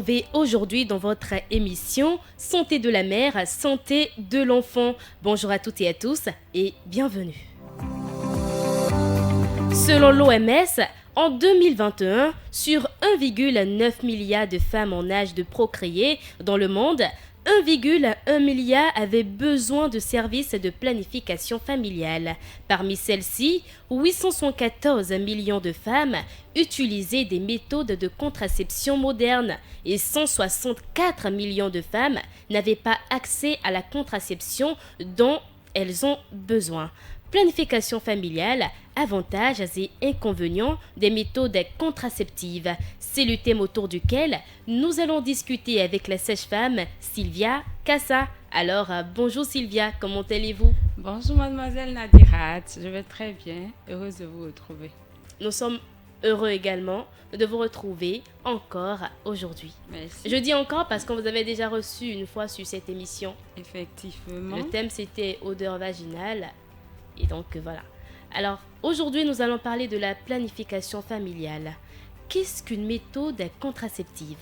retrouver aujourd'hui dans votre émission Santé de la mère, santé de l'enfant. Bonjour à toutes et à tous et bienvenue. Selon l'OMS, en 2021, sur 1,9 milliard de femmes en âge de procréer dans le monde, 1,1 milliard avaient besoin de services de planification familiale. Parmi celles-ci, 874 millions de femmes utilisaient des méthodes de contraception modernes et 164 millions de femmes n'avaient pas accès à la contraception dont elles ont besoin. Planification familiale, avantages et inconvénients des méthodes contraceptives. C'est le thème autour duquel nous allons discuter avec la sage-femme Sylvia Kassa. Alors, bonjour Sylvia, comment allez-vous? Bonjour mademoiselle Nadirat, je vais très bien, heureuse de vous retrouver. Nous sommes heureux également de vous retrouver encore aujourd'hui. Merci. Je dis encore parce qu'on vous avait déjà reçu une fois sur cette émission. Effectivement. Le thème c'était odeur vaginale. Et donc voilà. Alors aujourd'hui nous allons parler de la planification familiale. Qu'est-ce qu'une méthode contraceptive?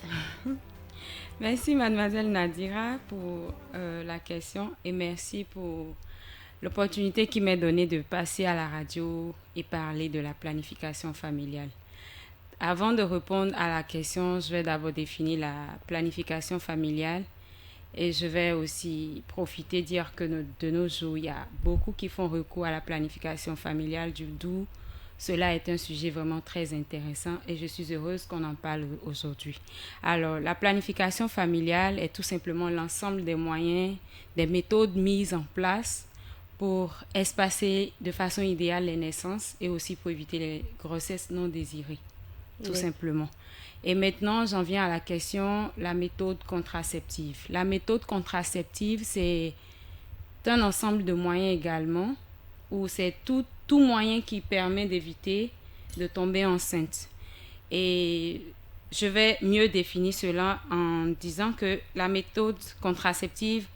Merci mademoiselle Nadira pour la question et merci pour l'opportunité qui m'est donnée de passer à la radio et parler de la planification familiale. Avant de répondre à la question, je vais d'abord définir la planification familiale. Et je vais aussi profiter dire que de nos jours, il y a beaucoup qui font recours à la planification familiale, d'où cela est un sujet vraiment très intéressant et je suis heureuse qu'on en parle aujourd'hui. Alors, la planification familiale est tout simplement l'ensemble des moyens, des méthodes mises en place pour espacer de façon idéale les naissances et aussi pour éviter les grossesses non désirées, tout simplement. Et maintenant, j'en viens à la question, la méthode contraceptive. La méthode contraceptive, c'est un ensemble de moyens également, où c'est tout moyen qui permet d'éviter de tomber enceinte. Et je vais mieux définir cela en disant que la méthode contraceptive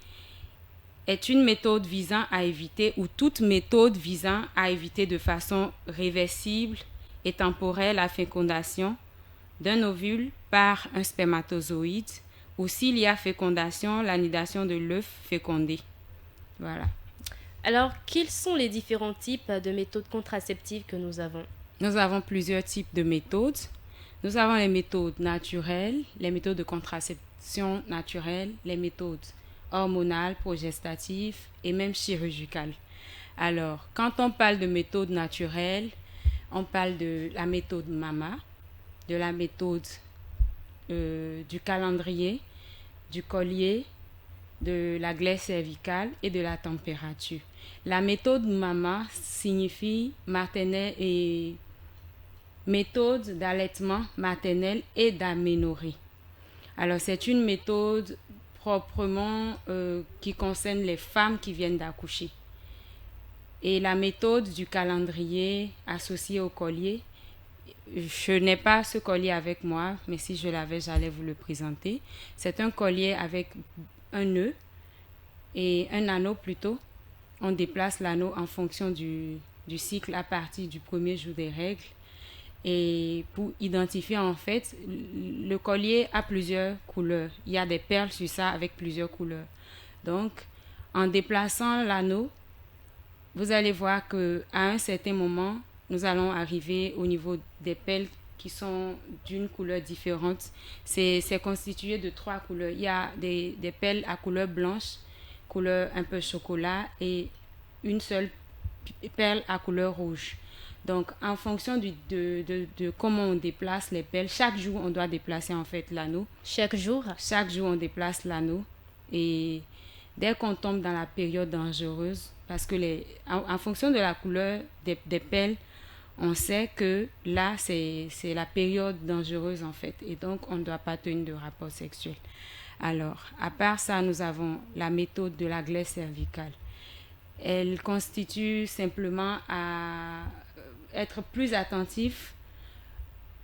est une méthode visant à éviter, ou toute méthode visant à éviter de façon réversible et temporaire la fécondation d'un ovule par un spermatozoïde ou s'il y a fécondation, l'anidation de l'œuf fécondé. Voilà. Alors, quels sont les différents types de méthodes contraceptives que nous avons? Nous avons plusieurs types de méthodes. Nous avons les méthodes naturelles, les méthodes de contraception naturelles, les méthodes hormonales, progestatives et même chirurgicales. Alors, quand on parle de méthodes naturelles, on parle de la méthode MAMA, de la méthode du calendrier, du collier, de la glaise cervicale et de la température. La méthode MAMA signifie maternelle et méthode d'allaitement maternel et d'aménorrhée. Alors c'est une méthode proprement qui concerne les femmes qui viennent d'accoucher. Et la méthode du calendrier associée au collier, je n'ai pas ce collier avec moi, mais si je l'avais, j'allais vous le présenter. C'est un collier avec un nœud et un anneau plutôt. On déplace l'anneau en fonction du cycle à partir du premier jour des règles. Et pour identifier en fait, le collier a plusieurs couleurs. Il y a des perles sur ça avec plusieurs couleurs. Donc, en déplaçant l'anneau, vous allez voir qu'à un certain moment, nous allons arriver au niveau des perles qui sont d'une couleur différente. C'est constitué de 3 couleurs. Il y a des perles à couleur blanche, couleur un peu chocolat et une seule perle à couleur rouge. Donc, en fonction de comment on déplace les perles, chaque jour, on doit déplacer en fait l'anneau. Chaque jour, on déplace l'anneau. Et dès qu'on tombe dans la période dangereuse, parce que en fonction de la couleur des perles, on sait que là, c'est la période dangereuse en fait. Et donc, on ne doit pas tenir de rapport sexuel. Alors, à part ça, nous avons la méthode de la glaise cervicale. Elle constitue simplement à être plus attentif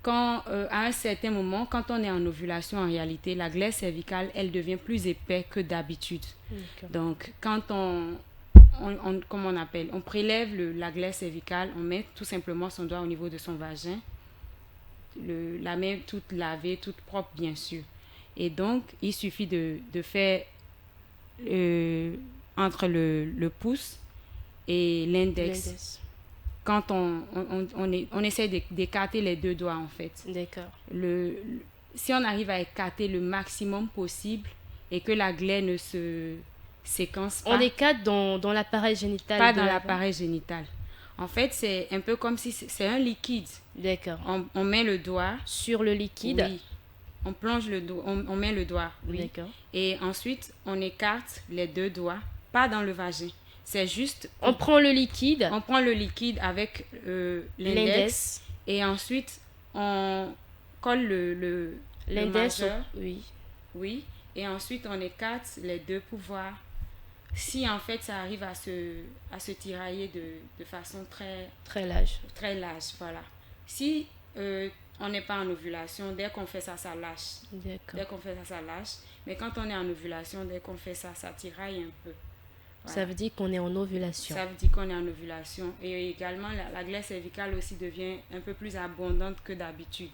quand, à un certain moment, quand on est en ovulation, en réalité, la glaise cervicale, elle devient plus épaisse que d'habitude. Okay. Donc, quand comment on appelle, on prélève la glaise cervicale, on met tout simplement son doigt au niveau de son vagin, la main toute lavée, toute propre bien sûr. Et donc, il suffit de faire entre le pouce et l'index. Quand on essaie d'écarter les deux doigts, en fait. D'accord. Si on arrive à écarter le maximum possible et que la glaie ne se séquence pas. On écarte dans l'appareil génital. Pas dans l'appareil génital. En fait, c'est un peu comme si c'est un liquide. D'accord. On met le doigt. Sur le liquide. Oui. On plonge le doigt, on met le doigt. Oui. D'accord. Et ensuite, on écarte les deux doigts, pas dans le vagin. C'est juste... On prend le liquide. On prend le liquide avec l'index. Et ensuite, on colle l'index. Le majeur. Oui. Oui. Et ensuite, on écarte les deux pour voir si en fait ça arrive à se tirailler de façon très large. Très large, voilà. Si on n'est pas en ovulation, dès qu'on fait ça, ça lâche. D'accord. Dès qu'on fait ça, ça lâche. Mais quand on est en ovulation, dès qu'on fait ça, ça tiraille un peu. Voilà. Ça veut dire qu'on est en ovulation. Ça veut dire qu'on est en ovulation. Et également, la glaire cervicale aussi devient un peu plus abondante que d'habitude.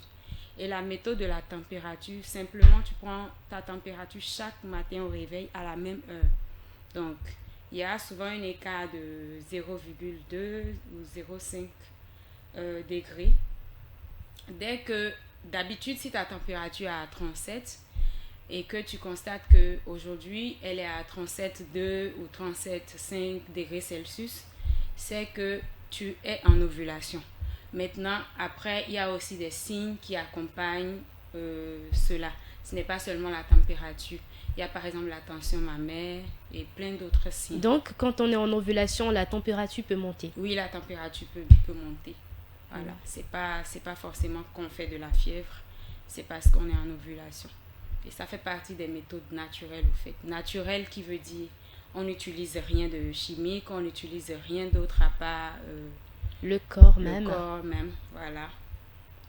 Et la méthode de la température, simplement, tu prends ta température chaque matin au réveil à la même heure. Donc, il y a souvent un écart de 0,2 ou 0,5 degrés. Dès que, d'habitude, si ta température est à 37 et que tu constates qu'aujourd'hui, elle est à 37,2 ou 37,5 degrés Celsius, c'est que tu es en ovulation. Maintenant, après, il y a aussi des signes qui accompagnent cela. Ce n'est pas seulement la température. Il y a par exemple la tension mammaire et plein d'autres signes. Donc, quand on est en ovulation, la température peut monter? Oui, la température peut monter. Voilà. C'est pas forcément qu'on fait de la fièvre. C'est parce qu'on est en ovulation. Et ça fait partie des méthodes naturelles, au fait. Naturelles qui veut dire on n'utilise rien de chimique, on n'utilise rien d'autre à part... le corps même. Le corps même, voilà.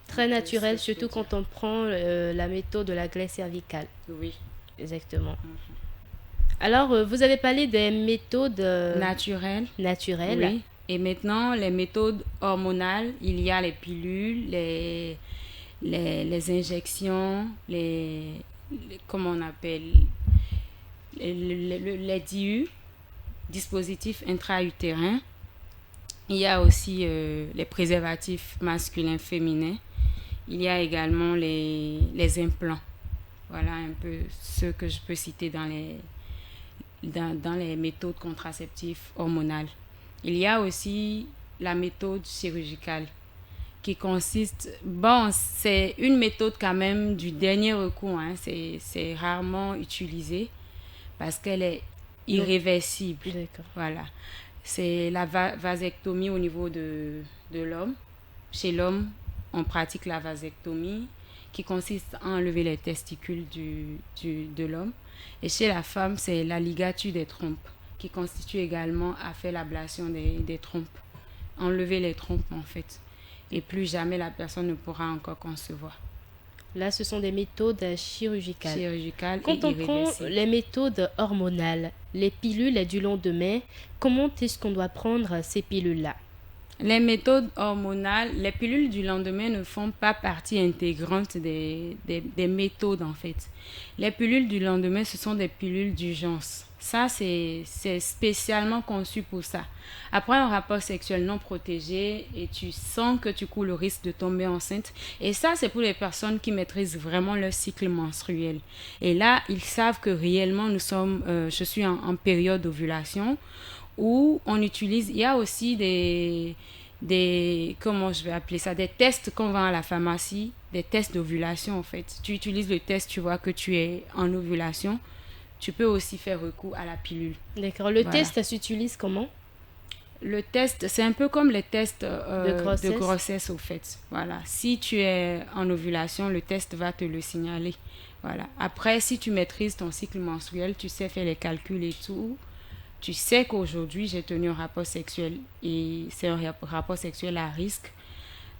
Très naturel, surtout quand on prend la méthode de la glaire cervicale. Oui. Exactement. Alors, vous avez parlé des méthodes naturelles. Oui. Et maintenant, les méthodes hormonales, il y a les pilules, les injections, comment on appelle, les DIU, dispositifs intra-utérins. Il y a aussi les préservatifs masculins, féminins. Il y a également les implants. Voilà un peu ce que je peux citer dans les méthodes contraceptives hormonales. Il y a aussi la méthode chirurgicale qui consiste... Bon, c'est une méthode quand même du dernier recours. Hein. C'est rarement utilisé parce qu'elle est irréversible. D'accord. Voilà. C'est la vasectomie au niveau de l'homme. Chez l'homme, on pratique la vasectomie qui consiste à enlever les testicules de l'homme. Et chez la femme, c'est la ligature des trompes qui constitue également à faire l'ablation des trompes. Enlever les trompes, en fait. Et plus jamais la personne ne pourra encore concevoir. Là, ce sont des méthodes chirurgicales. Quand on prend les méthodes hormonales, les pilules du lendemain, comment est-ce qu'on doit prendre ces pilules-là? Les méthodes hormonales, les pilules du lendemain ne font pas partie intégrante des méthodes, en fait. Les pilules du lendemain, ce sont des pilules d'urgence. Ça, c'est spécialement conçu pour ça. Après un rapport sexuel non protégé et tu sens que tu cours le risque de tomber enceinte. Et ça, c'est pour les personnes qui maîtrisent vraiment leur cycle menstruel. Et là, ils savent que réellement, je suis en période d'ovulation où on utilise, il y a aussi comment je vais appeler ça, des tests qu'on vend à la pharmacie, des tests d'ovulation en fait. Tu utilises le test, tu vois que tu es en ovulation. Tu peux aussi faire recours à la pilule. D'accord. Le test, ça s'utilise comment? Le test, c'est un peu comme les tests de grossesse au fait. Voilà. Si tu es en ovulation, le test va te le signaler. Voilà. Après, si tu maîtrises ton cycle menstruel, tu sais faire les calculs et tout. Tu sais qu'aujourd'hui, j'ai tenu un rapport sexuel et c'est un rapport sexuel à risque.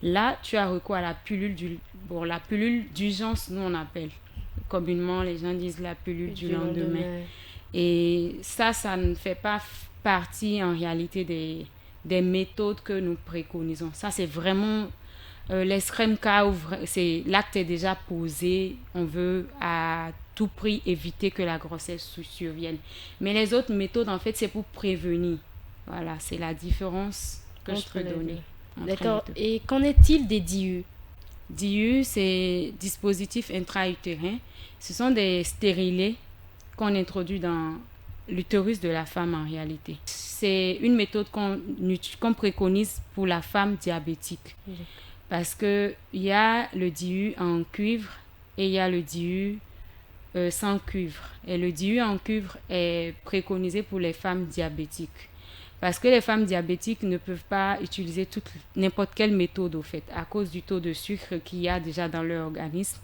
Là, tu as recours à la pilule la pilule d'urgence, nous on appelle. Communément, les gens disent la pilule du lendemain. Et ça ne fait pas partie en réalité des méthodes que nous préconisons. Ça, c'est vraiment l'extrême cas où l'acte est déjà posé, on veut à tout prix éviter que la grossesse survienne. Mais les autres méthodes, en fait, c'est pour prévenir. Voilà, c'est la différence que je peux donner. D'accord. Et qu'en est-il des DIU? DIU, c'est dispositif intra-utérin. Ce sont des stérilés qu'on introduit dans l'utérus de la femme en réalité. C'est une méthode qu'on préconise pour la femme diabétique. Parce qu'il y a le DIU en cuivre et il y a le DIU sans cuivre. Et le DIU en cuivre est préconisé pour les femmes diabétiques. Parce que les femmes diabétiques ne peuvent pas utiliser n'importe quelle méthode au fait, à cause du taux de sucre qu'il y a déjà dans leur organisme.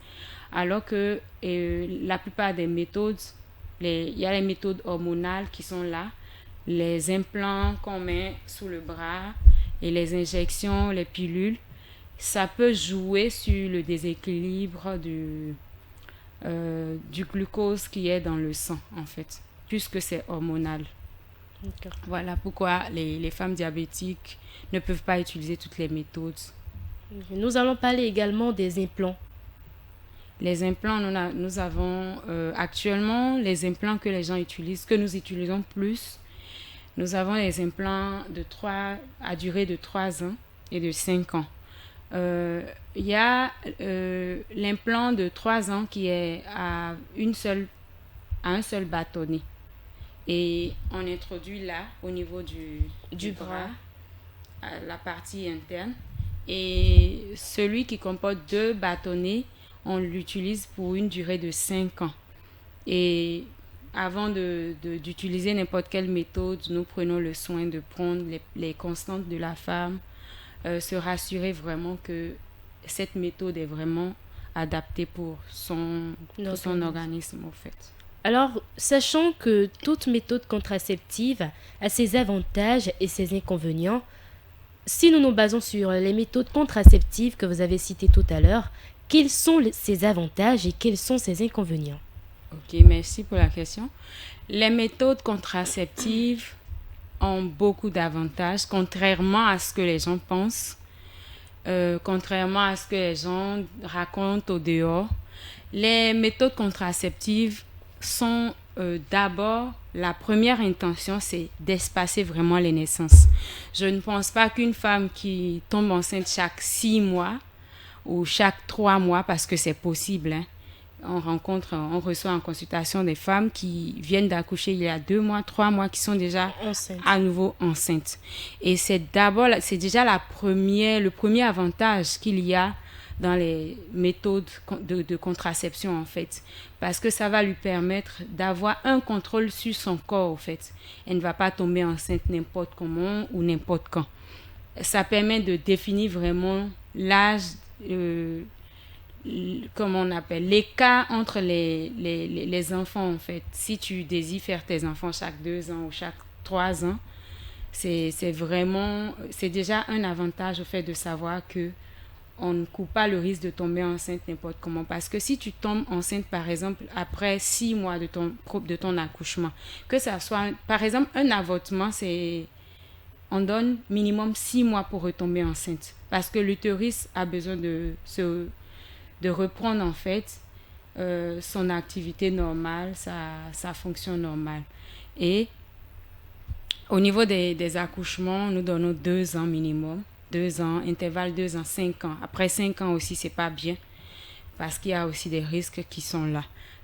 Alors que la plupart des méthodes, il y a les méthodes hormonales qui sont là, les implants qu'on met sous le bras et les injections, les pilules, ça peut jouer sur le déséquilibre du glucose qui est dans le sang en fait, puisque c'est hormonal. Okay. Voilà pourquoi les femmes diabétiques ne peuvent pas utiliser toutes les méthodes. Nous allons parler également des implants. Les implants, nous avons actuellement les implants que les gens utilisent, que nous utilisons plus. Nous avons les implants à durée de 3 ans et de 5 ans. Il y a l'implant de 3 ans qui est à un seul bâtonnet. Et on introduit là, au niveau du bras, la partie interne. Et celui qui comporte 2 bâtonnets, on l'utilise pour une durée de 5 ans. Et avant d'utiliser n'importe quelle méthode, nous prenons le soin de prendre les constantes de la femme, se rassurer vraiment que cette méthode est vraiment adaptée pour son organisme, en fait. Alors, sachant que toute méthode contraceptive a ses avantages et ses inconvénients, si nous nous basons sur les méthodes contraceptives que vous avez citées tout à l'heure, quels sont ses avantages et quels sont ses inconvénients? Ok, merci pour la question. Les méthodes contraceptives ont beaucoup d'avantages, contrairement à ce que les gens pensent, contrairement à ce que les gens racontent au dehors. Les méthodes contraceptives sont d'abord, la première intention, c'est d'espacer vraiment les naissances. Je ne pense pas qu'une femme qui tombe enceinte chaque 6 mois ou chaque 3 mois, parce que c'est possible, hein, on reçoit en consultation des femmes qui viennent d'accoucher il y a 2 mois, 3 mois, qui sont déjà à nouveau enceintes. Et c'est déjà le premier avantage qu'il y a dans les méthodes de contraception en fait, parce que ça va lui permettre d'avoir un contrôle sur son corps en fait. Elle ne va pas tomber enceinte n'importe comment ou n'importe quand. Ça permet de définir vraiment l'âge, comment on appelle, l'écart entre les enfants en fait. Si tu désires faire tes enfants chaque 2 ans ou chaque 3 ans, c'est déjà un avantage au fait de savoir que on ne court pas le risque de tomber enceinte n'importe comment. Parce que si tu tombes enceinte, par exemple, après 6 mois de ton accouchement, que ça soit, par exemple, un avortement, on donne minimum 6 mois pour retomber enceinte. Parce que l'utérus a besoin de reprendre, en fait, son activité normale, sa fonction normale. Et au niveau des accouchements, nous donnons 2 ans minimum. 2 ans, intervalle 2 ans, 5 ans. Après 5 ans aussi, c'est pas bien parce qu'il y a aussi des risques qui sont là.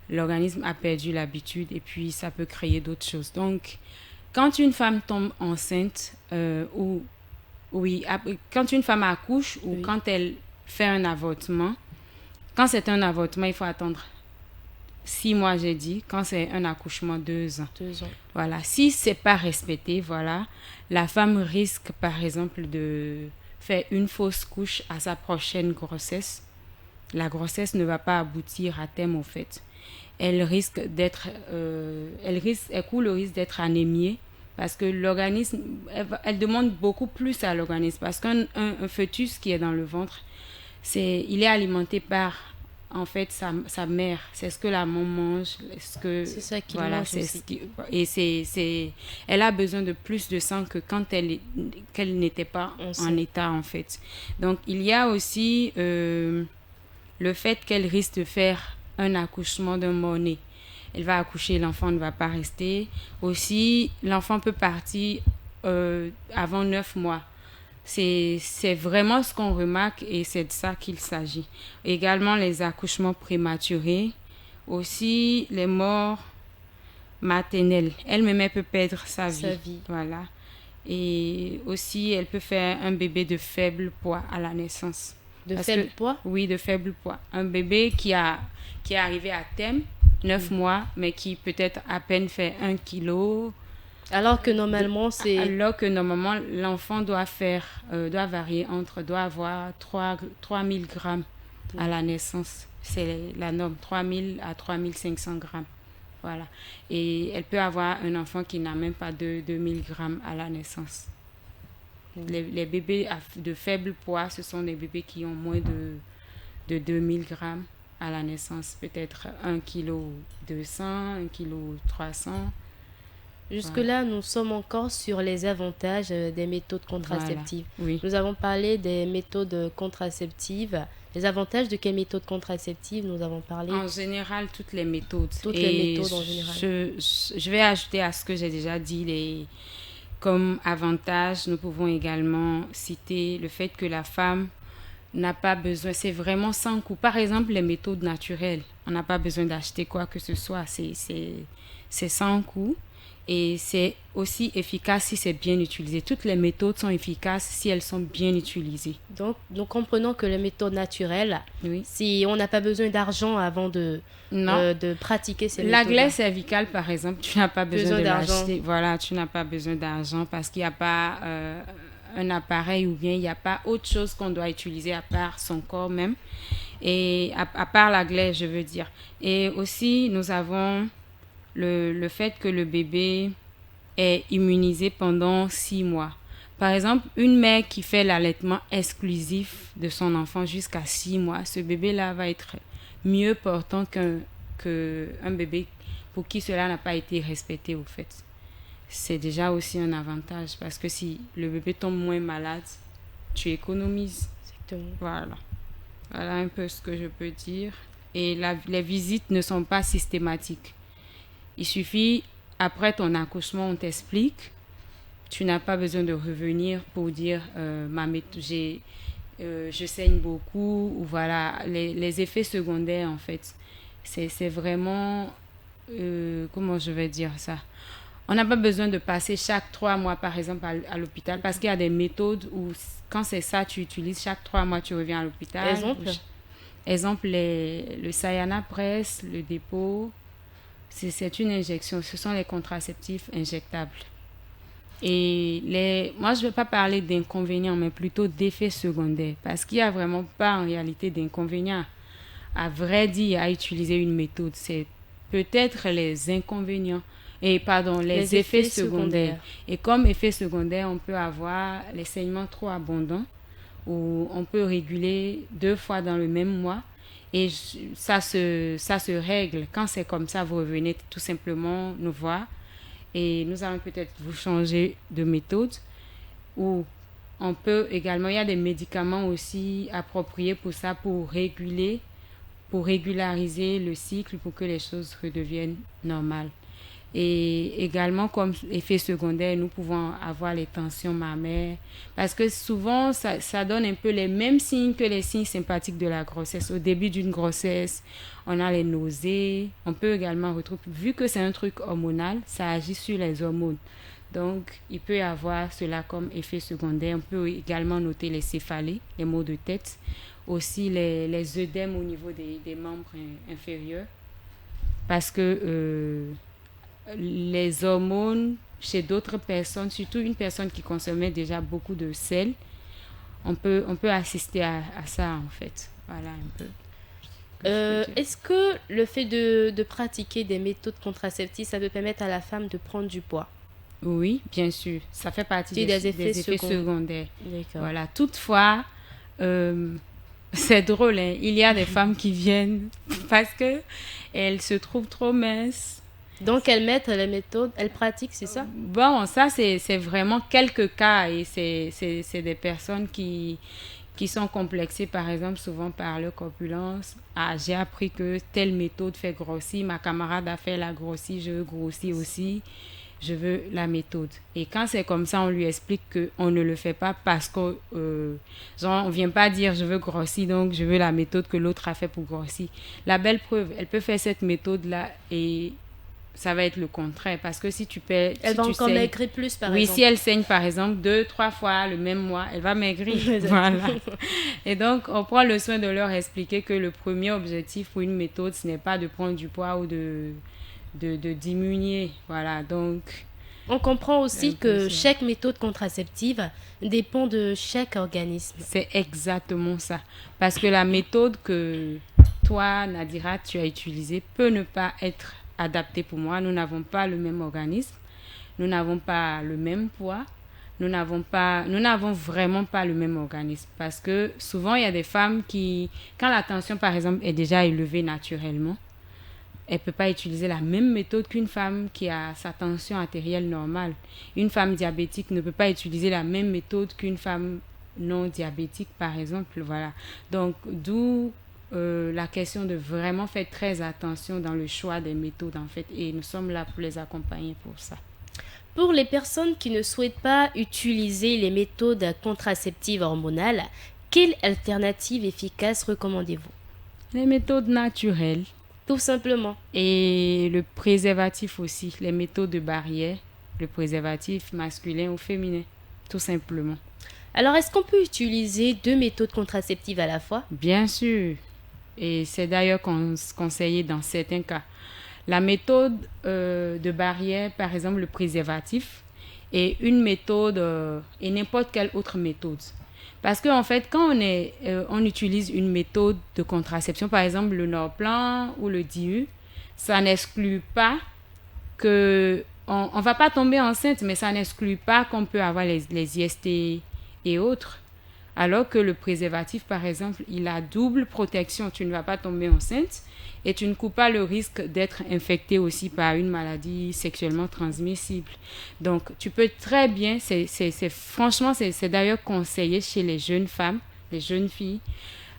L'organisme a perdu l'habitude et puis ça peut créer d'autres choses. Donc, quand une femme tombe enceinte quand une femme accouche ou quand elle fait un avortement, quand c'est un avortement, il faut attendre 6 mois, j'ai dit. Quand c'est un accouchement, 2 ans. 2 ans. Voilà. Si c'est pas respecté, voilà, la femme risque, par exemple, de faire une fausse couche à sa prochaine grossesse. La grossesse ne va pas aboutir à terme, au fait. Elle court le risque d'être anémiée parce que l'organisme, elle demande beaucoup plus à l'organisme parce qu'un fœtus qui est dans le ventre, il est alimenté par en fait, sa mère. C'est ce que la maman mange. C'est ça qu'il Voilà, mange aussi. et elle a besoin de plus de sang que quand qu'elle n'était pas On en sait. état, en fait. Donc, il y a aussi le fait qu'elle risque de faire un accouchement d'un mort-né. Elle va accoucher, l'enfant ne va pas rester. Aussi, l'enfant peut partir avant 9 mois. C'est vraiment ce qu'on remarque et c'est de ça qu'il s'agit. Également les accouchements prématurés, aussi les morts maternelles. Elle-même, elle peut perdre sa Sa vie. vie. Voilà. Et aussi, elle peut faire un bébé de faible poids à la naissance. De Parce faible que- poids? Oui, de faible poids. Un bébé qui est arrivé à terme, 9 mois, mais qui peut-être à peine fait 1 kilo, Alors que normalement, c'est... alors que normalement, l'enfant doit varier doit avoir 3000 grammes à la naissance. C'est la norme, 3000 à 3500 grammes. Voilà. Et elle peut avoir un enfant qui n'a même pas de 2000 grammes à la naissance. Les bébés de faible poids, ce sont des bébés qui ont moins de 2000 grammes à la naissance. Peut-être 1 kg 200, 1 kg 300. Jusque-là, nous sommes encore sur les avantages des méthodes contraceptives. Oui. Nous avons parlé des méthodes contraceptives. Les avantages de quelles méthodes contraceptives nous avons parlé? En général, toutes les méthodes. Toutes les méthodes en général. Je vais ajouter à ce que j'ai déjà dit, comme avantage, nous pouvons également citer le fait que la femme n'a pas besoin, c'est vraiment sans coût. Par exemple, les méthodes naturelles, on n'a pas besoin d'acheter quoi que ce soit, c'est sans coût. Et c'est aussi efficace si c'est bien utilisé. Toutes les méthodes sont efficaces si elles sont bien utilisées. Donc, nous comprenons que les méthodes naturelles, Oui. si on n'a pas besoin d'argent avant de pratiquer ces La méthodes. glaise cervicale, par exemple, tu n'as pas besoin de d'argent. l'acheter. Voilà, tu n'as pas besoin d'argent parce qu'il n'y a pas un appareil ou bien il n'y a pas autre chose qu'on doit utiliser à part son corps même. Et à part la glaise, je veux dire. Et aussi, nous avons le fait que le bébé est immunisé pendant 6 mois. Par exemple, une mère qui fait l'allaitement exclusif de son enfant jusqu'à 6 mois, ce bébé-là va être mieux portant qu'un bébé pour qui cela n'a pas été respecté au fait. C'est déjà aussi un avantage parce que si le bébé tombe moins malade, tu économises. Exactement. Voilà. Voilà un peu ce que je peux dire. Et les visites ne sont pas systématiques. Il suffit, après ton accouchement, on t'explique. Tu n'as pas besoin de revenir pour dire je saigne beaucoup ou voilà les effets secondaires en fait. C'est vraiment comment je vais dire ça. On n'a pas besoin de passer chaque 3 mois par exemple à l'hôpital parce qu'il y a des méthodes où quand c'est ça tu utilises chaque 3 mois tu reviens à l'hôpital. Exemple le Sayana Press, le dépôt. C'est une injection, ce sont les contraceptifs injectables. Et moi, je ne vais pas parler d'inconvénients, mais plutôt d'effets secondaires. Parce qu'il n'y a vraiment pas en réalité d'inconvénients. À vrai dire, à utiliser une méthode, c'est peut-être les inconvénients. Les effets secondaires. Et comme effet secondaire, on peut avoir les saignements trop abondants, où on peut réguler 2 fois dans le même mois. Et ça se règle. Quand c'est comme ça, vous revenez tout simplement nous voir. Et nous allons peut-être vous changer de méthode. Ou on peut également, il y a des médicaments aussi appropriés pour ça, pour régulariser le cycle, pour que les choses redeviennent normales. Et également, comme effet secondaire, nous pouvons avoir les tensions mammaires. Parce que souvent, ça donne un peu les mêmes signes que les signes sympathiques de la grossesse. Au début d'une grossesse, on a les nausées. On peut également retrouver, vu que c'est un truc hormonal, ça agit sur les hormones. Donc, il peut y avoir cela comme effet secondaire. On peut également noter les céphalées, les maux de tête. Aussi, les œdèmes au niveau des membres inférieurs. Parce que les hormones chez d'autres personnes, surtout une personne qui consommait déjà beaucoup de sel, on peut assister à ça en fait. Voilà un peu. Est-ce que le fait de pratiquer des méthodes contraceptives, ça peut permettre à la femme de prendre du poids? Oui, bien sûr. Ça fait partie des effets secondaires. D'accord. Voilà. Toutefois, c'est drôle, hein. Il y a des femmes qui viennent parce que elles se trouvent trop minces. Donc, elles mettent les méthodes, elles pratiquent, c'est ça? Bon, ça, c'est vraiment quelques cas et c'est des personnes qui sont complexées, par exemple, souvent par leur corpulence. Ah, j'ai appris que telle méthode fait grossir, ma camarade a fait la grossir, je veux grossir aussi, je veux la méthode. Et quand c'est comme ça, on lui explique qu'on ne le fait pas parce que, genre, on vient pas dire je veux grossir, donc je veux la méthode que l'autre a fait pour grossir. La belle preuve, elle peut faire cette méthode-là et ça va être le contraire parce que si tu perds, Elles si vont tu encore saignes, maigrir plus, par oui, exemple. si elle saigne par exemple 2-3 fois le même mois, elle va maigrir. Voilà. Et donc on prend le soin de leur expliquer que le premier objectif pour une méthode, ce n'est pas de prendre du poids ou de diminuer. Voilà, donc On comprend c'est un aussi peu que ça. chaque méthode contraceptive dépend de chaque organisme. C'est exactement ça. Parce que la méthode que toi, Nadira, tu as utilisée peut ne pas être adaptée pour moi. Nous n'avons pas le même organisme. Nous n'avons pas le même poids. Nous n'avons vraiment pas le même organisme. Parce que souvent, il y a des femmes qui, quand la tension, par exemple, est déjà élevée naturellement, elle ne peut pas utiliser la même méthode qu'une femme qui a sa tension artérielle normale. Une femme diabétique ne peut pas utiliser la même méthode qu'une femme non diabétique, par exemple. Voilà. Donc, d'où la question de vraiment faire très attention dans le choix des méthodes, en fait. Et nous sommes là pour les accompagner pour ça. Pour les personnes qui ne souhaitent pas utiliser les méthodes contraceptives hormonales, quelle alternative efficace recommandez-vous? Les méthodes naturelles Tout simplement. et le préservatif aussi, les méthodes de barrière, le préservatif masculin ou féminin, tout simplement. Alors, est-ce qu'on peut utiliser deux méthodes contraceptives à la fois? Bien sûr, et c'est d'ailleurs conseillé dans certains cas. La méthode de barrière, par exemple le préservatif, est une méthode et n'importe quelle autre méthode. Parce qu'en fait, quand on utilise une méthode de contraception, par exemple le Norplan ou le DIU, ça n'exclut pas que on va pas tomber enceinte, mais ça n'exclut pas qu'on peut avoir les IST et autres. Alors que le préservatif, par exemple, il a double protection. Tu ne vas pas tomber enceinte et tu ne cours pas le risque d'être infecté aussi par une maladie sexuellement transmissible. Donc, tu peux très bien, franchement, c'est d'ailleurs conseillé chez les jeunes femmes, les jeunes filles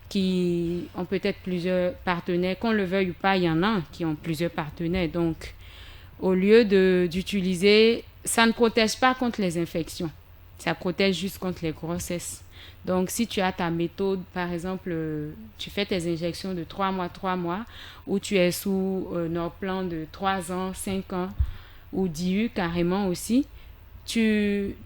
qui ont peut-être plusieurs partenaires. Qu'on le veuille ou pas, il y en a qui ont plusieurs partenaires. Donc, au lieu d'utiliser, ça ne protège pas contre les infections. Ça protège juste contre les grossesses. Donc, si tu as ta méthode, par exemple, tu fais tes injections de 3 mois, ou tu es sous Norplan de 3 ans, 5 ans, ou DIU carrément aussi, tu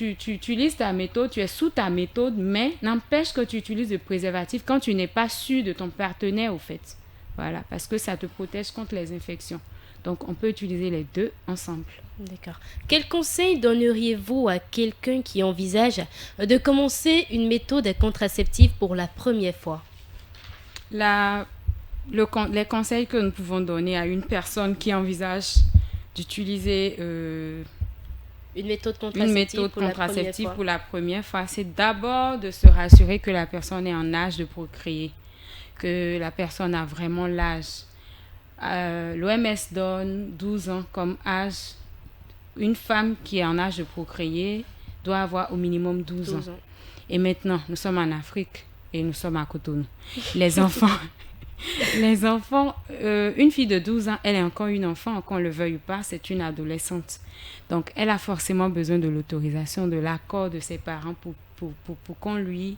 utilises ta méthode, tu es sous ta méthode, mais n'empêche que tu utilises le préservatif quand tu n'es pas sûr de ton partenaire, au fait. Voilà, parce que ça te protège contre les infections. Donc, on peut utiliser les deux ensemble. D'accord. Quel conseil donneriez-vous à quelqu'un qui envisage de commencer une méthode contraceptive pour la première fois? Les conseils que nous pouvons donner à une personne qui envisage d'utiliser Une méthode une méthode pour la première contraceptive fois. pour la première fois, c'est d'abord de se rassurer que la personne est en âge de procréer, que la personne a vraiment l'âge. L'OMS donne 12 ans comme âge. Une femme qui est en âge de procréer doit avoir au minimum 12 ans. 12 ans. Et maintenant, nous sommes en Afrique et nous sommes à Cotonou. Les enfants, les enfants, une fille de 12 ans, elle est encore une enfant, qu'on le veuille ou pas, c'est une adolescente. Donc, elle a forcément besoin de l'autorisation, de l'accord de ses parents pour qu'on lui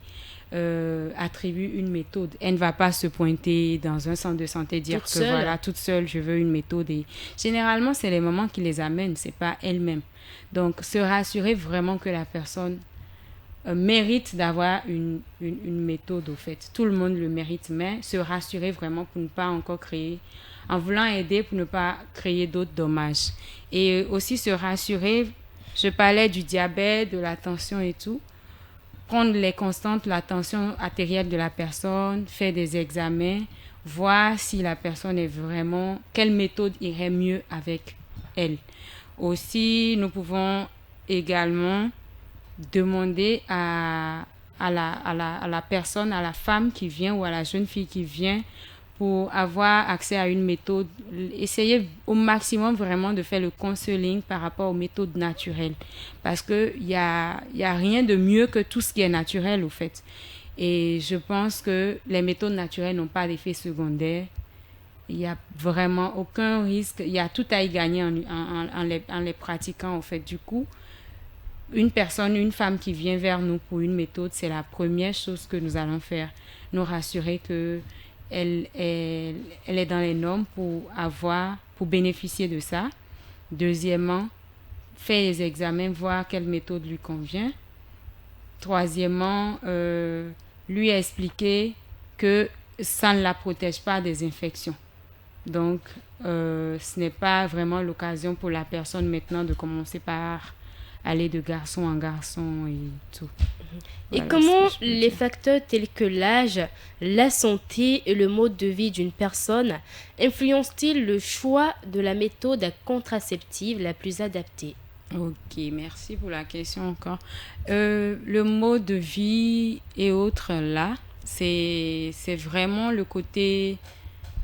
attribue une méthode. Elle ne va pas se pointer dans un centre de santé et dire Toute que seule. voilà, toute seule, je veux une méthode. Et généralement, c'est les mamans qui les amènent, c'est pas elle-même. Donc, se rassurer vraiment que la personne mérite d'avoir une méthode, au fait. Tout le monde le mérite, mais se rassurer vraiment pour ne pas encore créer, en voulant aider pour ne pas créer d'autres dommages. Et aussi se rassurer, je parlais du diabète, de la tension et tout, prendre les constantes, la tension artérielle de la personne, faire des examens, voir si la personne est vraiment, quelle méthode irait mieux avec elle. Aussi, nous pouvons également demander à à la personne, à la femme qui vient ou à la jeune fille qui vient pour avoir accès à une méthode. Essayez au maximum vraiment de faire le counseling par rapport aux méthodes naturelles. Parce qu'il y a rien de mieux que tout ce qui est naturel, au fait. Et je pense que les méthodes naturelles n'ont pas d'effet secondaire. Il n'y a vraiment aucun risque. Il y a tout à y gagner en les pratiquant, au fait. Du coup, une femme qui vient vers nous pour une méthode, c'est la première chose que nous allons faire. Nous rassurer que elle est dans les normes pour bénéficier de ça. Deuxièmement, faire les examens, voir quelle méthode lui convient. Troisièmement, lui expliquer que ça ne la protège pas des infections. Donc, ce n'est pas vraiment l'occasion pour la personne maintenant de commencer par aller de garçon en garçon et tout. Et comment les facteurs tels que l'âge, la santé et le mode de vie d'une personne influencent-ils le choix de la méthode contraceptive la plus adaptée? Ok, merci pour la question encore. Le mode de vie et autres là, c'est vraiment le côté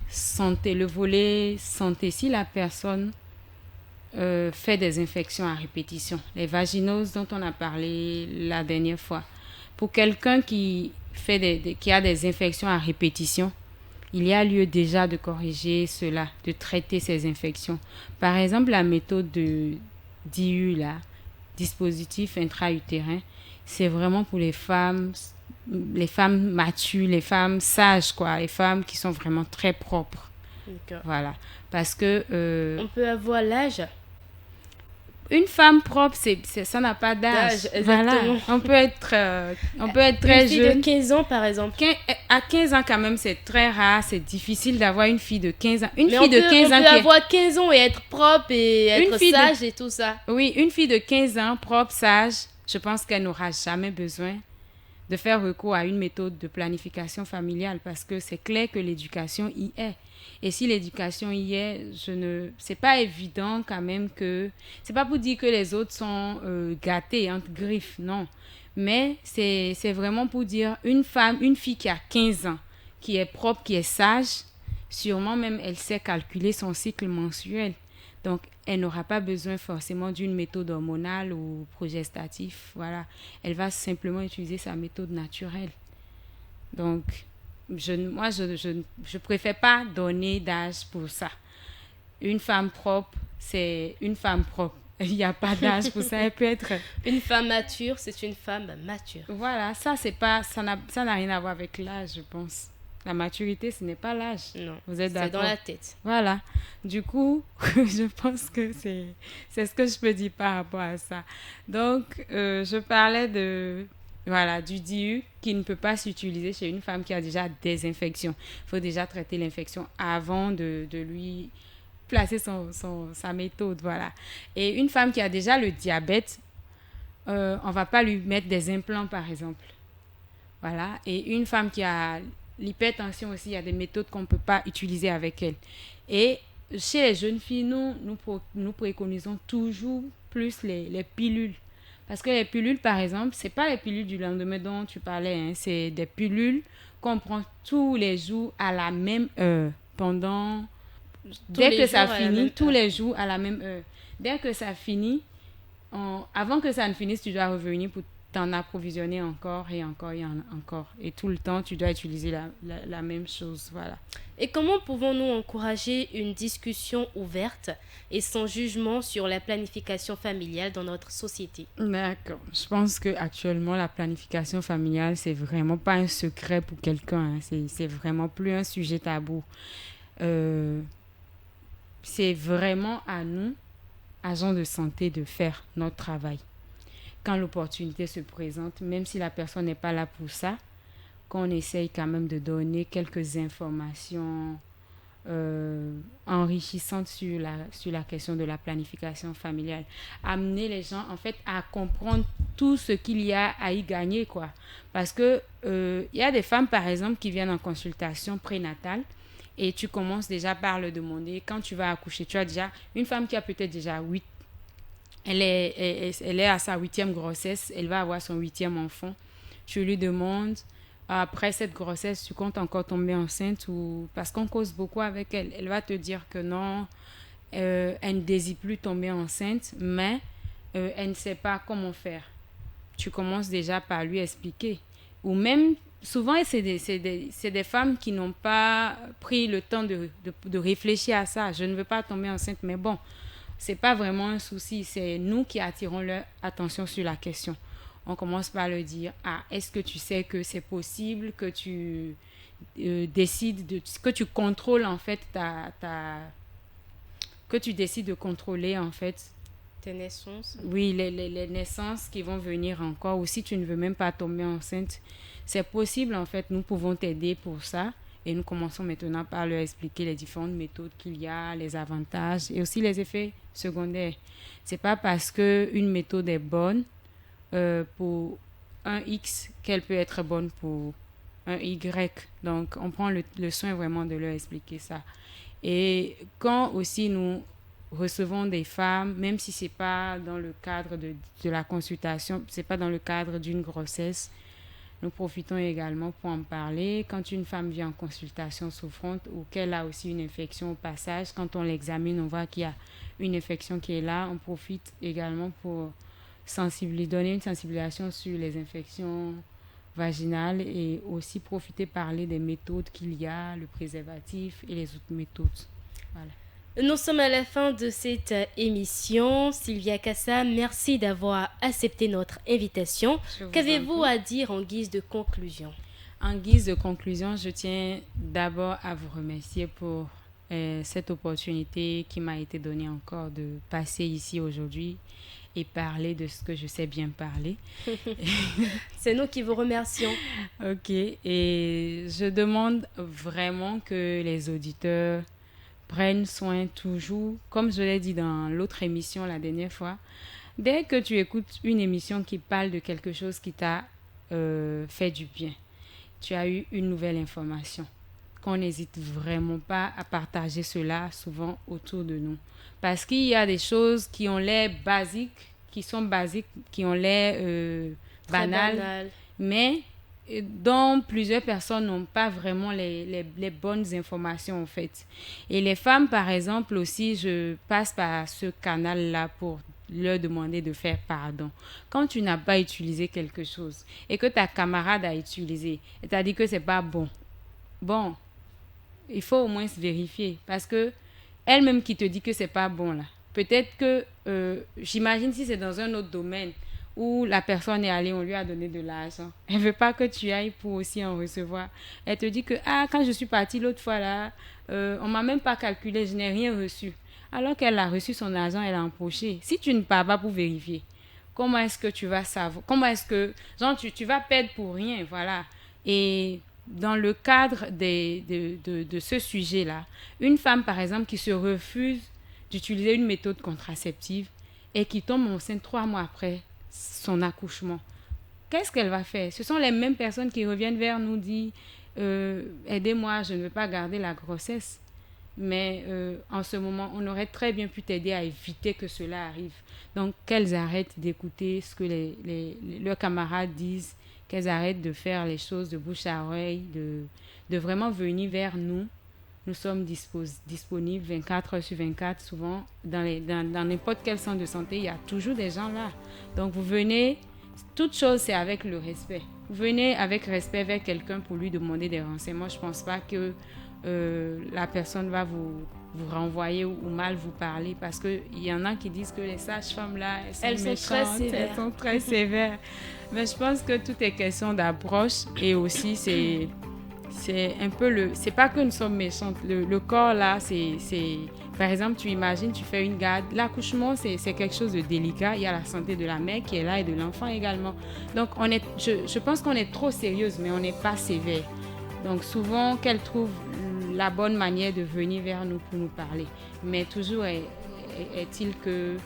santé, le volet santé. Si la personne fait des infections à répétition, les vaginoses dont on a parlé la dernière fois, pour quelqu'un qui a des infections à répétition, il y a lieu déjà de corriger cela, de traiter ces infections. Par exemple, la méthode de DIU, là, dispositif intra-utérin, c'est vraiment pour les femmes matures, les femmes sages, quoi, les femmes qui sont vraiment très propres. D'accord. Voilà. Parce que on peut avoir l'âge. Une femme propre, ça n'a pas d'âge. Voilà. On peut être très jeune. Une fille de 15 ans, par exemple. À 15 ans, quand même, c'est très rare. C'est difficile d'avoir une fille de 15 ans. On peut avoir 15 ans et être propre et être sage et tout ça. Oui, une fille de 15 ans, propre, sage, je pense qu'elle n'aura jamais besoin de faire recours à une méthode de planification familiale parce que c'est clair que l'éducation y est. Et si l'éducation y est, c'est pas évident quand même que... C'est pas pour dire que les autres sont gâtés, entre griffes, non. Mais c'est vraiment pour dire une fille qui a 15 ans, qui est propre, qui est sage, sûrement même elle sait calculer son cycle menstruel. Donc, elle n'aura pas besoin forcément d'une méthode hormonale ou progestative. Voilà. Elle va simplement utiliser sa méthode naturelle. Donc, je préfère pas donner d'âge pour ça. Une femme propre, c'est une femme propre. Il n'y a pas d'âge pour ça. Elle peut être... Une femme mature, c'est une femme mature. Voilà, ça n'a rien à voir avec l'âge, je pense. La maturité, ce n'est pas l'âge. Non, vous êtes d'accord? C'est dans la tête. Voilà. Du coup, je pense que c'est ce que je peux dire par rapport à ça. Donc, je parlais du DIU qui ne peut pas s'utiliser chez une femme qui a déjà des infections. Il faut déjà traiter l'infection avant de lui placer sa méthode. Voilà. Et une femme qui a déjà le diabète, on ne va pas lui mettre des implants, par exemple. Voilà. Et une femme qui a l'hypertension aussi, il y a des méthodes qu'on ne peut pas utiliser avec elle. Et chez les jeunes filles, nous préconisons toujours plus les pilules. Parce que les pilules, par exemple, ce n'est pas les pilules du lendemain dont tu parlais. Hein, c'est des pilules qu'on prend tous les jours à la même heure. Dès que ça finit, tous les jours à la même heure. Dès que ça finit, avant que ça ne finisse, tu dois revenir pour t'en approvisionner encore et encore et encore. Et tout le temps, tu dois utiliser la même chose. Voilà. Et comment pouvons-nous encourager une discussion ouverte et sans jugement sur la planification familiale dans notre société? D'accord. Je pense qu'actuellement, la planification familiale, c'est vraiment pas un secret pour quelqu'un. Hein. C'est vraiment plus un sujet tabou. C'est vraiment à nous, agents de santé, de faire notre travail. Quand l'opportunité se présente, même si la personne n'est pas là pour ça, qu'on essaye quand même de donner quelques informations enrichissantes sur la question de la planification familiale. Amener les gens, en fait, à comprendre tout ce qu'il y a à y gagner, quoi. Parce que y a des femmes, par exemple, qui viennent en consultation prénatale et tu commences déjà par leur demander, quand tu vas accoucher, tu as déjà une femme qui a peut-être déjà elle est à sa 8e grossesse, elle va avoir son 8e enfant. tu lui demandes, après cette grossesse, tu comptes encore tomber enceinte ou... Parce qu'on cause beaucoup avec elle. Elle va te dire que non, elle ne désire plus tomber enceinte, mais elle ne sait pas comment faire. Tu commences déjà par lui expliquer. Ou même, souvent, c'est des femmes qui n'ont pas pris le temps de réfléchir à ça. Je ne veux pas tomber enceinte, mais bon, c'est pas vraiment un souci. C'est nous qui attirons leur attention sur la question. On commence par leur dire, est-ce que tu sais que c'est possible que tu décides, que tu contrôles en fait que tu décides de contrôler en fait tes naissances. Oui, les naissances qui vont venir encore, ou si tu ne veux même pas tomber enceinte, c'est possible en fait, nous pouvons t'aider pour ça. Et nous commençons maintenant par leur expliquer les différentes méthodes qu'il y a, les avantages et aussi les effets secondaires. C'est pas parce qu'une méthode est bonne pour un X qu'elle peut être bonne pour un Y. Donc, on prend le soin vraiment de leur expliquer ça. Et quand aussi nous recevons des femmes, même si c'est pas dans le cadre de la consultation, c'est pas dans le cadre d'une grossesse, nous profitons également pour en parler. Quand une femme vient en consultation souffrante ou qu'elle a aussi une infection au passage, quand on l'examine, on voit qu'il y a une infection qui est là, on profite également pour donner une sensibilisation sur les infections vaginales et aussi profiter parler des méthodes qu'il y a, le préservatif et les autres méthodes. Voilà. Nous sommes à la fin de cette émission. Sylvia Cassa, merci d'avoir accepté notre invitation. Qu'avez-vous à dire en guise de conclusion? En guise de conclusion, je tiens d'abord à vous remercier pour cette opportunité qui m'a été donnée encore de passer ici aujourd'hui et parler de ce que je sais bien parler. C'est nous qui vous remercions. Ok, et je demande vraiment que les auditeurs prennent soin toujours, comme je l'ai dit dans l'autre émission la dernière fois, dès que tu écoutes une émission qui parle de quelque chose qui t'a fait du bien, tu as eu une nouvelle information, qu'on n'hésite vraiment pas à partager cela souvent autour de nous. Parce qu'il y a des choses qui ont l'air basiques, qui ont l'air banales, mais dont plusieurs personnes n'ont pas vraiment les bonnes informations en fait. Et les femmes, par exemple, aussi, je passe par ce canal-là pour leur demander de faire pardon. Quand tu n'as pas utilisé quelque chose et que ta camarade a utilisé et t'a dit que c'est pas bon, il faut au moins se vérifier parce que elle-même qui te dit que c'est pas bon là, peut-être que, j'imagine si c'est dans un autre domaine, où la personne est allée, on lui a donné de l'argent. Elle ne veut pas que tu ailles pour aussi en recevoir. Elle te dit que, quand je suis partie l'autre fois là, on ne m'a même pas calculé, je n'ai rien reçu. Alors qu'elle a reçu son argent, elle a empoché. Si tu ne pars pas pour vérifier, comment est-ce que tu vas savoir? Comment est-ce que, tu vas perdre pour rien, voilà. Et dans le cadre de ce sujet-là, une femme, par exemple, qui se refuse d'utiliser une méthode contraceptive et qui tombe enceinte 3 mois après son accouchement, qu'est-ce qu'elle va faire? Ce sont les mêmes personnes qui reviennent vers nous dire aidez-moi, je ne veux pas garder la grossesse. Mais en ce moment, on aurait très bien pu t'aider à éviter que cela arrive. Donc, qu'elles arrêtent d'écouter ce que leurs camarades disent, qu'elles arrêtent de faire les choses de bouche à oreille, de vraiment venir vers nous. Nous sommes disponibles 24 heures sur 24, souvent dans n'importe quel centre de santé, il y a toujours des gens là. Donc vous venez, toute chose c'est avec le respect. Vous venez avec respect vers quelqu'un pour lui demander des renseignements. Je ne pense pas que la personne va vous renvoyer ou mal vous parler parce qu'il y en a qui disent que les sages-femmes là, elles sont très sévères. Mais je pense que tout est question d'approche et aussi c'est un peu c'est pas que nous sommes méchantes. Le corps là, par exemple, tu imagines, tu fais une garde. L'accouchement, c'est quelque chose de délicat. Il y a la santé de la mère qui est là et de l'enfant également. Donc, je pense qu'on est trop sérieuse, mais on n'est pas sévère. Donc, souvent, qu'elle trouve la bonne manière de venir vers nous pour nous parler. Mais toujours est-il que,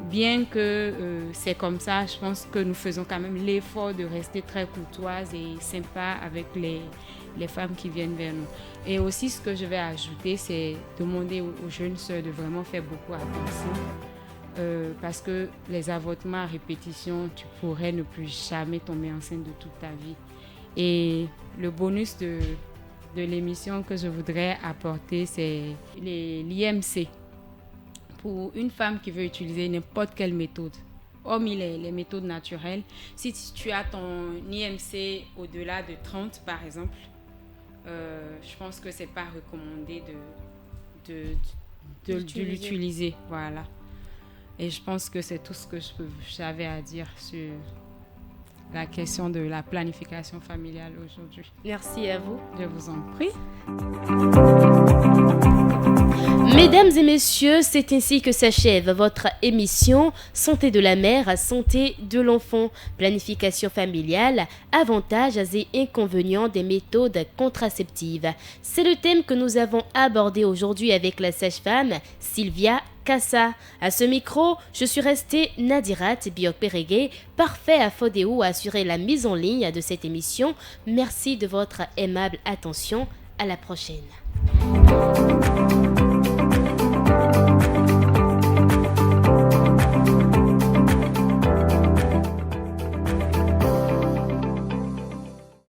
bien que c'est comme ça, je pense que nous faisons quand même l'effort de rester très courtoises et sympas avec les femmes qui viennent vers nous. Et aussi, ce que je vais ajouter, c'est demander aux jeunes sœurs de vraiment faire beaucoup attention parce que les avortements à répétition, tu pourrais ne plus jamais tomber enceinte de toute ta vie. Et le bonus de l'émission que je voudrais apporter, c'est l'IMC. Pour une femme qui veut utiliser n'importe quelle méthode, hormis les méthodes naturelles, si tu as ton IMC au-delà de 30 par exemple, je pense que c'est pas recommandé de l'utiliser. Voilà. Et je pense que c'est tout ce que j'avais à dire sur la question de la planification familiale aujourd'hui. Merci à vous. Je vous en prie. Mesdames et messieurs, c'est ainsi que s'achève votre émission Santé de la mère, santé de l'enfant, planification familiale, avantages et inconvénients des méthodes contraceptives. C'est le thème que nous avons abordé aujourd'hui avec la sage-femme Sylvia Kassa. À ce micro, je suis restée Nadirat Biok-Pérégué, parfait à Fodéo à assurer la mise en ligne de cette émission. Merci de votre aimable attention. À la prochaine.